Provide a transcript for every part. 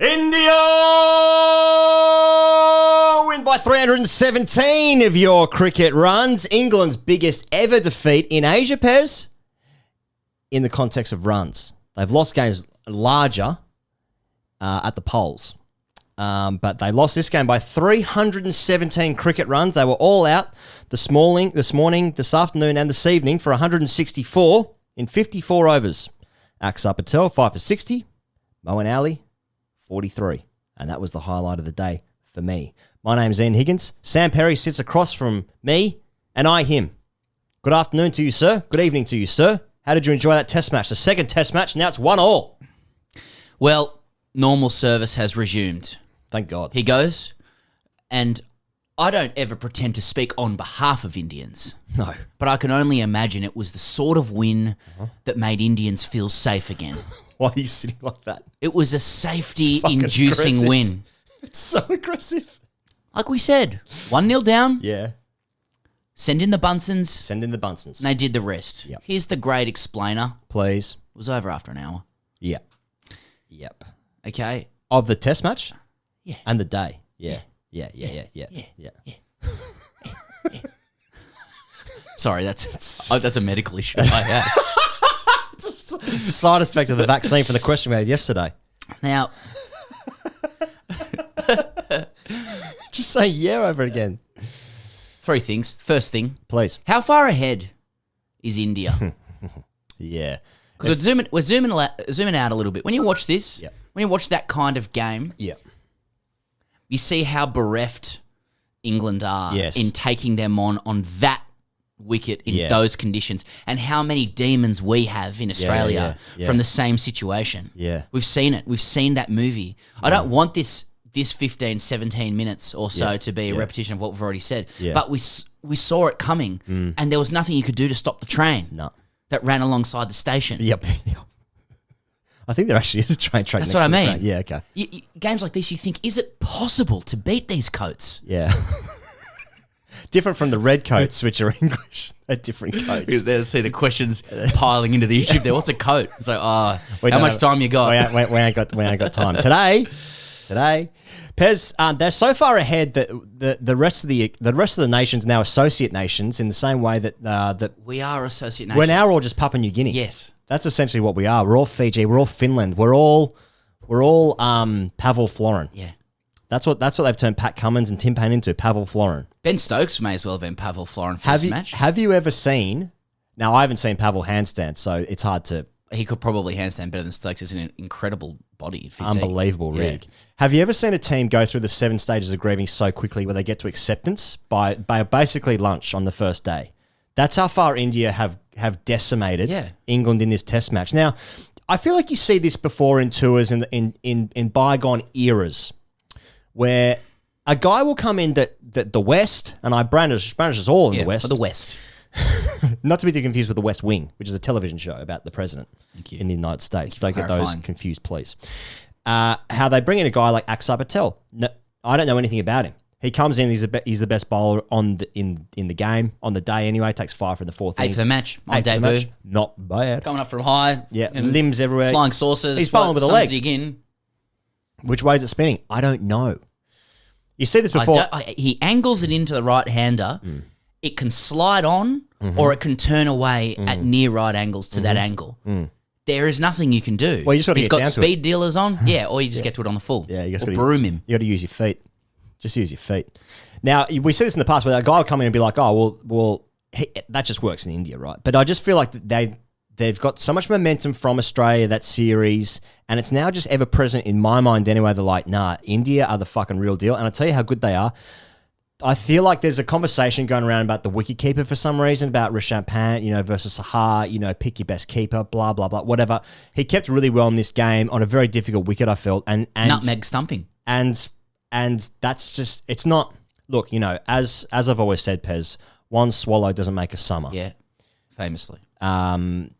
India win by 317 of your cricket runs. England's biggest ever defeat in Asia, Pez, in the context of runs. They've lost games larger at the polls. But they lost this game by 317 cricket runs. They were all out this morning, this afternoon, and this evening for 164 in 54 overs. Akshar Patel, 5 for 60. Moeen Ali, 43. And that was the highlight of the day for me. My name's Ian Higgins. Sam Perry sits across from me, and I him. Good afternoon to you, sir. Good evening to you, sir. How did you enjoy that test match? The second test match, now it's 1-1. Well, normal service has resumed. Thank God. He goes, and I don't ever pretend to speak on behalf of Indians. No. But I can only imagine it was the sort of win that made Indians feel safe again. Why are you sitting like that? It was a safety-inducing win. It's so aggressive. Like we said, 1-0 down. Yeah. Send in the Bunsons. Send in the Bunsons. And they did the rest. Yep. Here's the great explainer. Please. It was over after an hour. Yep. Yep. Okay? Of the test match? Yeah. And the day? Yeah. Yeah. Sorry, that's a medical issue I had. It's a side effect of the vaccine from the question we had yesterday. Now, Just say yeah over again. three things. First thing, Please. how far ahead is India? Yeah. Because we're zooming out a little bit. When you watch this, Yep. when you watch that kind of game, Yeah. you see how bereft England are Yes. in taking them on that wicket in Yeah. those conditions, and how many demons we have in Australia yeah. from the same situation. Yeah. We've seen it. We've seen that movie. I don't want this 15, 17 minutes or so to be a repetition of what we've already said. Yeah. But we saw it coming, and there was nothing you could do to stop the train No. that ran alongside the station. Yep. I think there actually is a train track. That's next what I to the mean. train. Yeah, okay. Games like this, you think, is it possible to beat these coats? Yeah. Different from the red coats, which are English. They're different coats. See the questions piling into the YouTube there. What's a coat? It's like, how much time you got? We ain't got time. Today, Pez, they're so far ahead that the rest of the nations now associate nations in the same way that We are associate nations. we're now all just Papua New Guinea. Yes. That's essentially what we are. We're all Fiji. We're all Finland. We're all Pavel Florin. Yeah. That's what they've turned Pat Cummins and Tim Payne into. Pavel Florin. Ben Stokes may as well have been Pavel Florin for this match. Have you ever seen? Now I haven't seen Pavel handstand, so it's hard to. He could probably handstand better than Stokes. It's an incredible body physique. Unbelievable rig. Have you ever seen a team go through the 7 stages of grieving so quickly where they get to acceptance by basically lunch on the first day? That's how far India have decimated England in this test match. Now, I feel like you see this before in tours in bygone eras where a guy will come in that the West, and I brandish us all in the West. For the West. Not to be confused with the West Wing, which is a television show about the president Thank you. in the United States. Thank you Don't for get those clarifying. confused, please. How they bring in a guy like Akshar Patel. No, I don't know anything about him. He comes in, he's the best bowler in the game, on the day anyway, takes 5 for the 4th 8 innings. for the match on 8 for the debut. match. Not bad. Coming up from high. Yeah, and limbs everywhere. Flying saucers. He's bowling with a some leg. Dig in. Which way is it spinning? I don't know. You see this before. He angles it into the right-hander. It can slide on or it can turn away at near right angles to that angle. There is nothing you can do. Well, you just gotta He's get got down to speed dealers on. Yeah, or you just get to it on the full. Yeah, you just or gotta broom him. You got to use your feet. Just use your feet. Now, we see this in the past where a guy would come in and be like, oh, well, that just works in India, right? But I just feel like they've got so much momentum from Australia, that series, and it's now just ever present in my mind anyway. They're like, nah, India are the fucking real deal. And I'll tell you how good they are. I feel like there's a conversation going around about the wicketkeeper for some reason, about Rishabh Pant, versus Sahar, pick your best keeper, blah, blah, blah, whatever. He kept really well in this game on a very difficult wicket, I felt. And Nutmeg stumping. And that's just, it's not, look, as I've always said, Pez, one swallow doesn't make a summer. Yeah, famously. And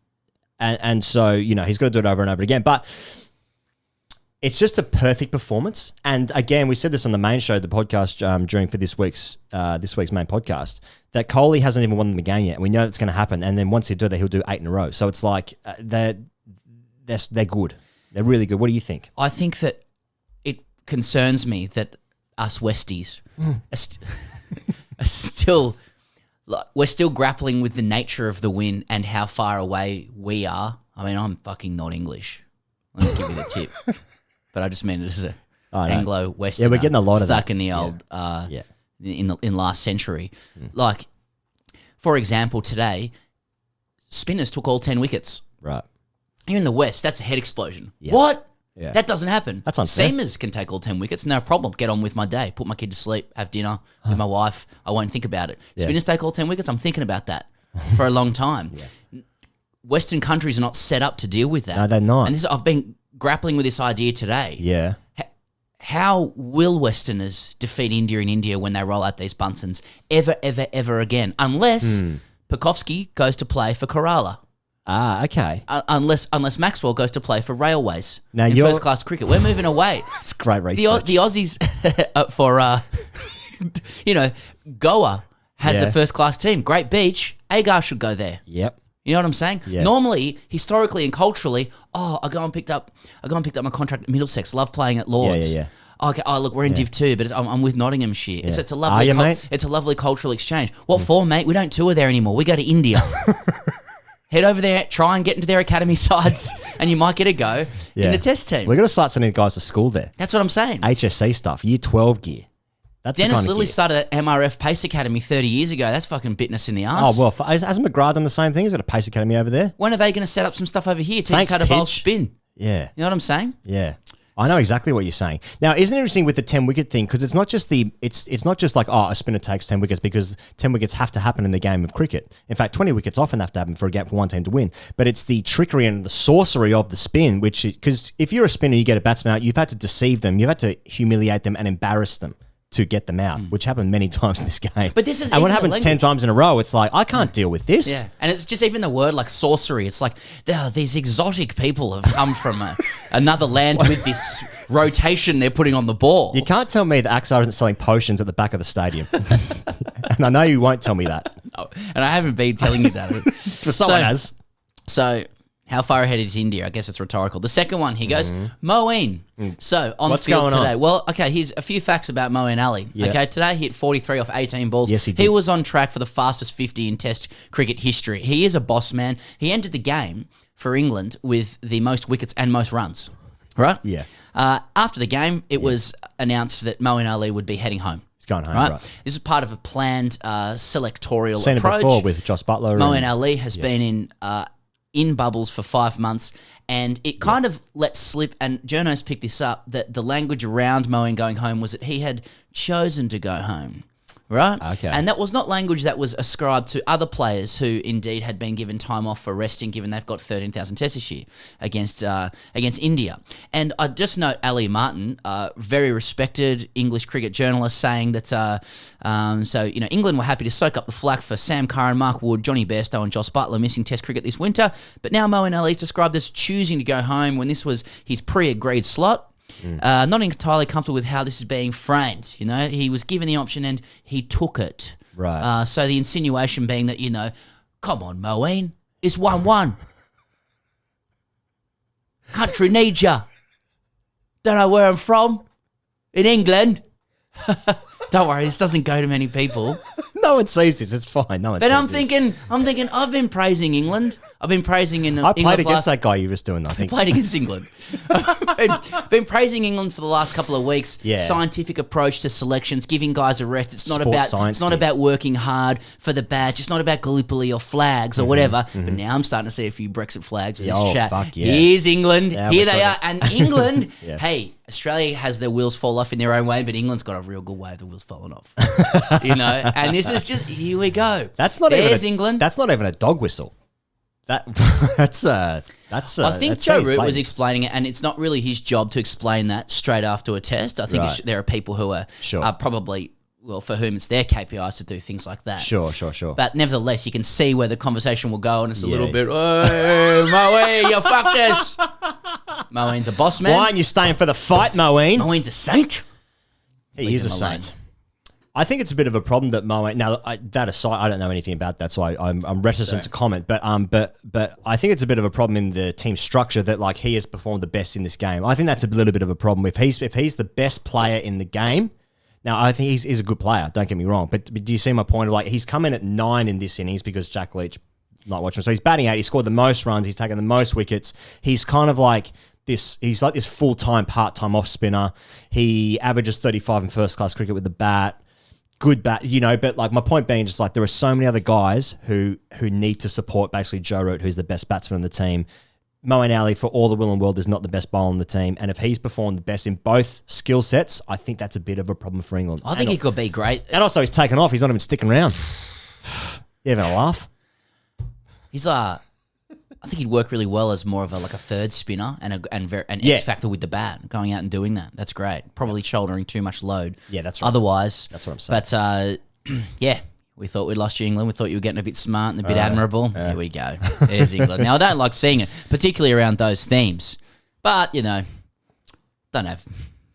so, he's got to do it over and over again. But it's just a perfect performance. And again, we said this on the main show, the podcast for this week's main podcast, that Kohli hasn't even won them a game yet. We know it's going to happen. And then once he do that, he'll do 8 in a row. So it's like they're good. They're really good. What do you think? I think that concerns me that us Westies are still, like, we're still grappling with the nature of the win and how far away we are. I mean, I'm fucking not English. Let me give you the tip, but I just mean it as a Anglo-Westerner. Yeah, we're getting a lot of stuck that. in the old, in last century. Like, for example, today, spinners took all 10 wickets. Right. Here in the West, that's a head explosion. Yeah. What? Yeah. That doesn't happen. That's unfair. Seamers can take all 10 wickets, no problem. Get on with my day. Put my kid to sleep, have dinner with my wife. I won't think about it. Yeah. Spinners take all 10 wickets, I'm thinking about that for a long time. Western countries are not set up to deal with that. No, they're not. And I've been grappling with this idea today. Yeah. How will Westerners defeat India in India when they roll out these Bunsons ever, ever, ever again? Unless Pekovsky goes to play for Kerala. Ah, okay. Unless Maxwell goes to play for Railways Now in first-class cricket. We're moving away. It's great research. The Aussies for, Goa has a first-class team. Great beach. Agar should go there. Yep. You know what I'm saying? Yeah. Normally, historically and culturally, I go and picked up my contract at Middlesex. Love playing at Lords. Yeah. Okay. Oh, look, we're in Div 2, but I'm with Nottinghamshire. Yeah. It's a lovely, Are you, mate? It's a lovely cultural exchange. What for, mate? We don't tour there anymore. We go to India. Head over there, try and get into their academy sides, and you might get a go in the test team. We're going to start sending guys to school there. That's what I'm saying. HSC stuff, year 12 gear. That's Dennis the kind of Lilly gear. started at MRF Pace Academy 30 years ago. That's fucking bitten us in the arse. Oh, well, hasn't McGrath done the same thing? He's got a pace academy over there. When are they going to set up some stuff over here? Teach Thanks, us how to bowl Pidge. spin. Yeah. You know what I'm saying? Yeah. I know exactly what you're saying. Now, isn't it interesting with the 10 wicket thing? Because it's not just it's not just like, a spinner takes 10 wickets, because 10 wickets have to happen in the game of cricket. In fact, 20 wickets often have to happen for one team to win. But it's the trickery and the sorcery of the spin, because if you're a spinner, you get a batsman out, you've had to deceive them, you've had to humiliate them and embarrass them to get them out, which happened many times in this game. But this is and when it even the happens 10 times in a row, it's like, I can't deal with this. Yeah, and it's just even the word like sorcery. It's like these exotic people have come from another land with this rotation they're putting on the ball. You can't tell me that Axar isn't selling potions at the back of the stadium. And I know you won't tell me that. No, and I haven't been telling you that. For someone has. So, how far ahead is India? I guess it's rhetorical. The second one, he goes, Moeen. So, on What's field going on? today. Well, okay, here's a few facts about Moeen Ali. Yeah. Okay, today he hit 43 off 18 balls. Yes, he did. He was on track for the fastest 50 in Test cricket history. He is a boss man. He entered the game for England with the most wickets and most runs. Right? Yeah. After the game, it was announced that Moeen Ali would be heading home. He's going home, right. This is part of a planned selectorial Seen approach. it before with Josh Butler. Moeen Ali has been in bubbles for 5 months, and it kind of let slip, and journos picked this up, that the language around Moeen going home was that he had chosen to go home. Right? Okay. And that was not language that was ascribed to other players who indeed had been given time off for resting, given they've got 13,000 tests this year against India. And I just note Ali Martin, very respected English cricket journalist, saying that England were happy to soak up the flack for Sam Curran, Mark Wood, Johnny Bairstow and Josh Butler missing Test cricket this winter. But now Moeen Ali is described as choosing to go home when this was his pre-agreed slot. Not entirely comfortable with how this is being framed. You know, he was given the option and he took it. Right. So the insinuation being that, come on, Moeen, it's 1-1. Country needs ya. Don't know where I'm from. In England. Don't worry, this doesn't go to many people. No one sees this. It's fine. No one. But sees I'm this. thinking. I've been praising England. I've been praising in. I played England against that guy you were just doing. I think. Played against England. been praising England for the last couple of weeks. Yeah. Scientific approach to selections, giving guys a rest. It's not Sports about. science It's not thing. about working hard for the badge. It's not about Gallipoli or flags or whatever. But now I'm starting to see a few Brexit flags with this chat. Fuck yeah. Here's England. Yeah, Here we're they are. talking- And England. Yeah. Hey, Australia has their wheels fall off in their own way, but England's got a real good way of the wheels falling off. And this is just, here we go. That's not There's even England. That's not even a dog whistle. That's. I think that's Joe he's Root was blatant. explaining it, and it's not really his job to explain that straight after a test. I think Right. there are people who are Sure. probably, for whom it's their KPIs to do things like that. Sure. But nevertheless, you can see where the conversation will go, and it's a Yeah. little bit, hey, Moeen, you fucked us. Moeen's a boss man. Why aren't you staying for the fight, Moeen? Moeen's a saint. He Leave is a him alone. saint. I think it's a bit of a problem that Moe. Now, that aside, I don't know anything about that, so I'm reticent to comment. But I think it's a bit of a problem in the team structure that like he has performed the best in this game. I think that's a little bit of a problem. If he's the best player in the game, now I think he's a good player. Don't get me wrong, but do you see my point? Of like he's come in at 9 in this innings because Jack Leach not watching him. So he's batting 8. He scored the most runs. He's taken the most wickets. He's kind of like this. He's like this full-time, part-time off spinner. He averages 35 in first-class cricket with the bat. Good bat, but like my point being just like there are so many other guys who need to support basically Joe Root, who's the best batsman on the team. Moeen Ali, for all the will in the world, is not the best bowler on the team. And if he's performed the best in both skill sets, I think that's a bit of a problem for England. I think he could be great. And also he's taken off. He's not even sticking around. You having a laugh? He's I think he'd work really well as more of a third spinner and X factor with the bat, going out and doing that. That's great. Probably shouldering too much load. Yeah, that's right. Otherwise, that's what I'm saying. But we thought we'd lost you, England. We thought you were getting a bit smart and a bit admirable. Here we go. There's England. Now I don't like seeing it, particularly around those themes. But don't have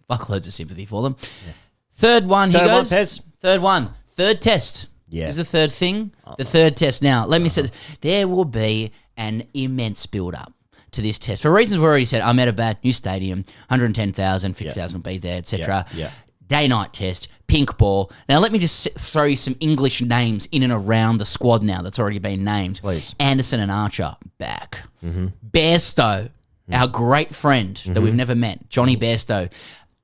fuckloads of sympathy for them. Yeah. Third one, he goes. Third one. Third test. Yeah. Is the third thing. The third test. Now, let me say this. There will be an immense build-up to this test. For reasons we've already said, Ahmedabad, new stadium, 110,000, 50,000 will be there, etc. Yeah. Day-night test, pink ball. Now, let me just throw you some English names in and around the squad now that's already been named. Please. Anderson and Archer, back. Bairstow, our great friend that we've never met, Johnny Bairstow,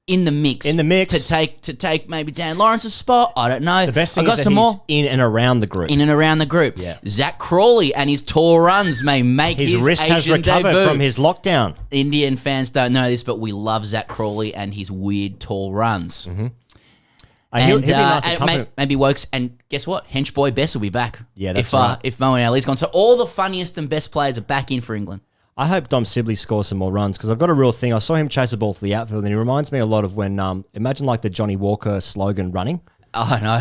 in the mix to take maybe Dan Lawrence's spot. I don't know. The best thing is that he's in and around the group. Yeah. Zach Crawley and his tall runs may make his wrist Asian has recovered debut. from his lockdown. Indian fans don't know this, but we love Zach Crawley and his weird tall runs. He'll be nice and maybe Wokes, and guess what? Hench boy Bess will be back. Yeah, that's right. If Moeen Ali's gone. So all the funniest and best players are back in for England. I hope Dom Sibley scores some more runs because I've got a real thing. I saw him chase the ball to the outfield and he reminds me a lot of when, imagine like the Johnny Walker slogan running. Oh, no.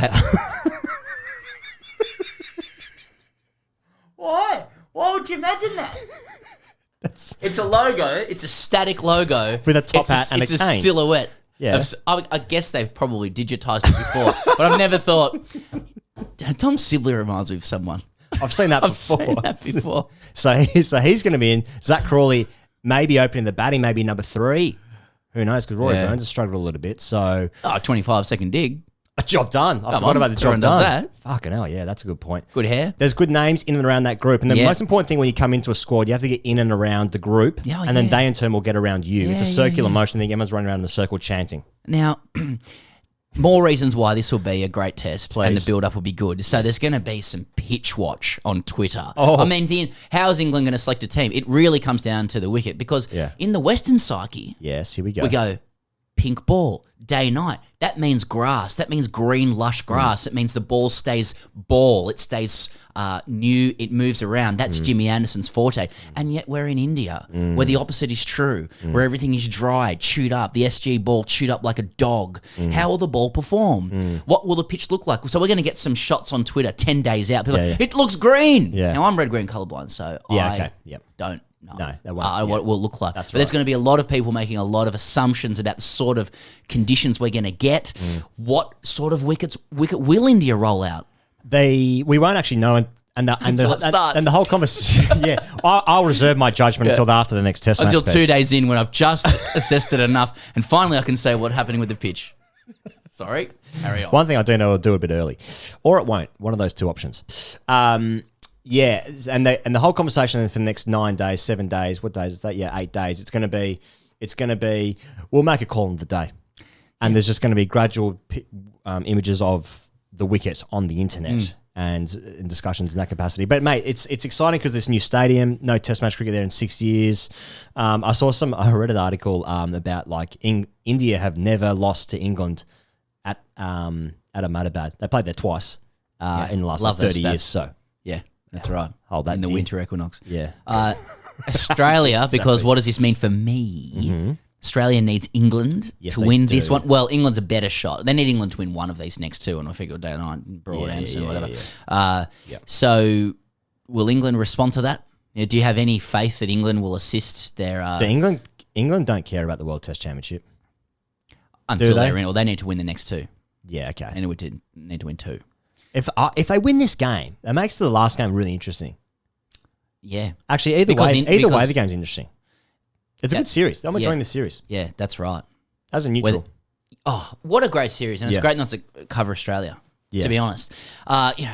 Why? Why would you imagine that? It's a logo. It's a static logo. With a top hat and a cane. It's a silhouette. Yeah. I guess they've probably digitized it before, but I've never thought, Tom Sibley reminds me of someone. I've seen that before. So he's going to be in. Zach Crawley maybe opening the batting, maybe number 3. Who knows? Because Rory Burns has struggled a little bit. So 25-second dig. A job done. I forgot about the job done. Does that. Fucking hell, yeah, that's a good point. Good hair. There's good names in and around that group. And the most important thing when you come into a squad, you have to get in and around the group. And then they in turn will get around you. It's a circular motion. I think everyone's running around in a circle chanting. Now, more reasons why this will be a great test and the build-up will be good. So there's going to be some pitch watch on Twitter. I mean, how is England going to select a team? It really comes down to the wicket because in the Western psyche, yes, here we go pink ball, day, night. That means grass. That means green, lush grass. It means the ball stays ball. It stays new. It moves around. That's Jimmy Anderson's forte. And yet we're in India where the opposite is true, where everything is dry, chewed up. The SG ball chewed up like a dog. How will the ball perform? What will the pitch look like? So we're going to get some shots on Twitter 10 days out. People it looks green. Now, I'm red-green colourblind, so I don't know. No, that won't. What it will look like. That's but there's going to be a lot of people making a lot of assumptions about the sort of conditions we're going to get. What sort of wicket will India roll out? We won't actually know until it starts. And the whole conversation. I'll reserve my judgment until after the next test match. Until 2 days in when I've just assessed it enough and finally I can say what's happening with the pitch. Sorry, carry on. One thing I do know, I'll do a bit early. Or it won't. One of those two options. Yeah, and the whole conversation for the next 9 days, 7 days, what days is that? Yeah, 8 days. It's going to be, we'll make a call on the day. And there's just going to be gradual images of the wicket on the internet and in discussions in that capacity. But mate, it's exciting because this new stadium, no test match cricket there in 6 years. I read an article about like India have never lost to England at Ahmedabad. They played there twice in the last 30 years. So yeah. That's right. Hold that in the winter equinox. Yeah. Australia, because what does this mean for me? Australia needs England to win this one. Well, England's a better shot. They need England to win one of these next two, and I figure day night, Broad, Anderson, whatever. So, will England respond to that? Do you have any faith that England will assist their? England don't care about the World Test Championship until they're in, or they need to win the next two. Yeah, okay. And it would need to win 2. If they win this game, it makes the last game really interesting. Yeah. Actually, either way, the game's interesting. It's a good series. I'm enjoying the series. Yeah, that's right. As a neutral. Oh, what a great series. And it's great not to cover Australia, to be honest.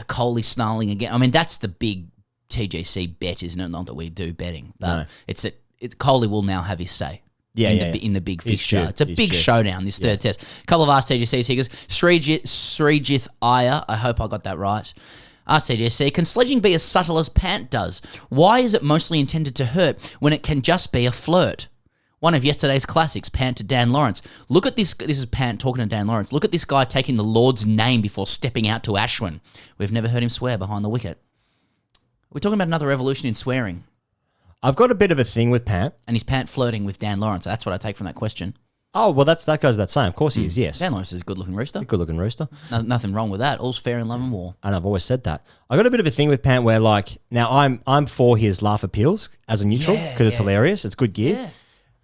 Coley snarling again. I mean, that's the big TGC bet, isn't it? Not that we do betting. But it's that Coley will now have his say. In the big fixture. It's a big showdown, this third test. A couple of Ask TGCs here. Srijith Iyer, I hope I got that right. Ask TGC, can sledging be as subtle as pant does? Why is it mostly intended to hurt when it can just be a flirt? One of yesterday's classics, Pant to Dan Lawrence. Look at this. This is Pant talking to Dan Lawrence. Look at this guy taking the Lord's name before stepping out to Ashwin. We've never heard him swear behind the wicket. We're talking about another revolution in swearing. I've got a bit of a thing with Pant. And he's Pant flirting with Dan Lawrence. That's what I take from that question. Oh, well, that goes without saying. Of course he is, yes. Dan Lawrence is a good-looking rooster. Good-looking rooster. Nothing wrong with that. All's fair in love and war. And I've always said that. I got a bit of a thing with Pant where, like, now I'm for his laugh appeals as a neutral because it's hilarious. It's good gear. Yeah.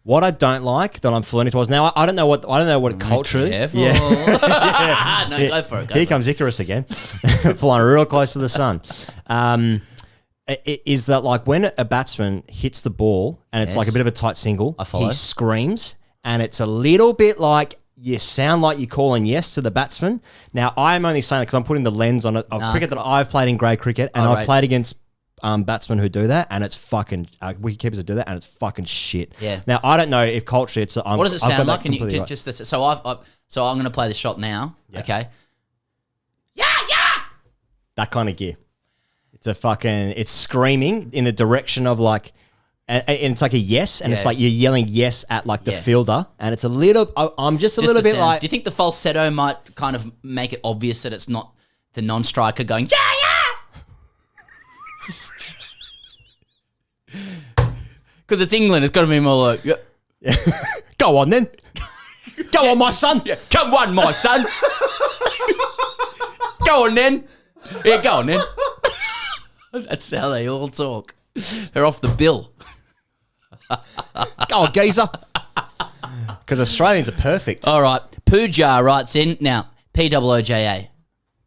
What I don't like that I'm flirting towards now, I don't know what culturally. Yeah. No, go for it. Here comes Icarus again, flying real close to the sun. Is that like when a batsman hits the ball and it's like a bit of a tight single, he screams, and it's a little bit like you sound like you're calling yes to the batsman. Now, I'm only saying it because I'm putting the lens on it of cricket that I've played in grade cricket, and I've played against batsmen who do that, and it's fucking wicketkeepers who do that, and it's fucking shit. Yeah. Now, I don't know if culturally it's. What does it sound like? Can you just this? So I'm going to play the shot now. Yeah. Okay. Yeah. That kind of gear. It's screaming in the direction of like, and it's like a yes, and it's like you're yelling yes at like the fielder, and it's a little. I'm just a little bit like. Do you think the falsetto might kind of make it obvious that it's not the non-striker going yeah? Because it's England, it's got to be more like Go on then, go on my son, come on my son, go on then, go on then. That's how they all talk. They're off the bill. Go on, geezer. Because Australians are perfect. All right. Pooja writes in. Now, Pooja.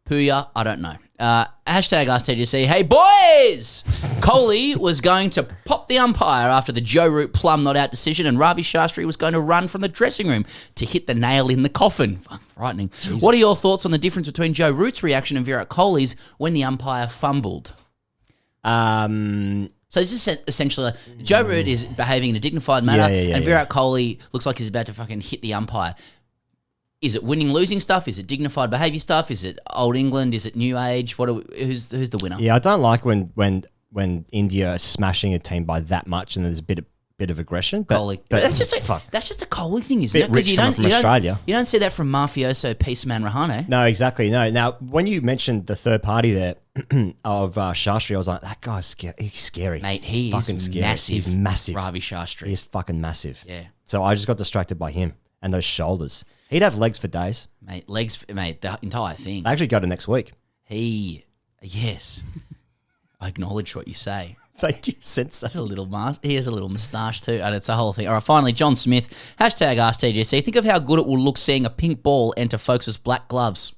Pooja, I don't know. Hashtag AskTGC. Hey, boys! Kohli was going to pop the umpire after the Joe Root plum not out decision, and Ravi Shastri was going to run from the dressing room to hit the nail in the coffin. Frightening. Jesus. What are your thoughts on the difference between Joe Root's reaction and Virat Kohli's when the umpire fumbled? So is this essentially Joe Root is behaving in a dignified manner, and Virat Kohli looks like he's about to fucking hit the umpire. Is it winning, losing stuff? Is it dignified behaviour stuff? Is it old England? Is it new age? Who's the winner? Yeah, I don't like when India is smashing a team by that much, and there's a bit of aggression. But that's just a Kohli thing, isn't it? Because you don't see that from mafioso Peaceman Rahane. No, exactly. No. Now, when you mentioned the third party there of Shastri, I was like, that guy's he's scary. Mate, he is massive. He's massive. Ravi Shastri. He's fucking massive. Yeah. So I just got distracted by him and those shoulders. He'd have legs for days. Mate, the entire thing. I actually go to next week. Yes. I acknowledge what you say. Thank you, Sensei. He has a little moustache too, and it's a whole thing. All right, finally, John Smith, hashtag AskTGC. Think of how good it will look seeing a pink ball enter folks' black gloves.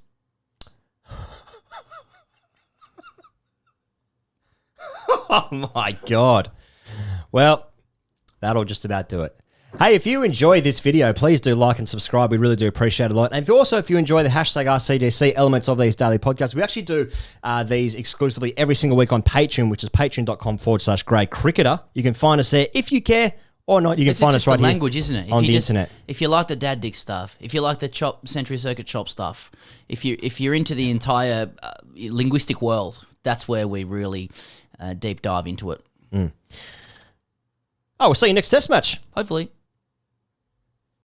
Oh, my God. Well, that'll just about do it. Hey, if you enjoy this video, please do like and subscribe. We really do appreciate it a lot. And if you enjoy the hashtag RCGC elements of these daily podcasts, we actually do these exclusively every single week on Patreon, which is patreon.com/Grey Cricketer. You can find us there if you care or not. You can find us right here. It's language, isn't it? On the internet. If you like the dad dick stuff, if you like the Century Circuit chop stuff, if you're into the entire linguistic world, that's where we really deep dive into it. Oh, we'll see you next test match. Hopefully.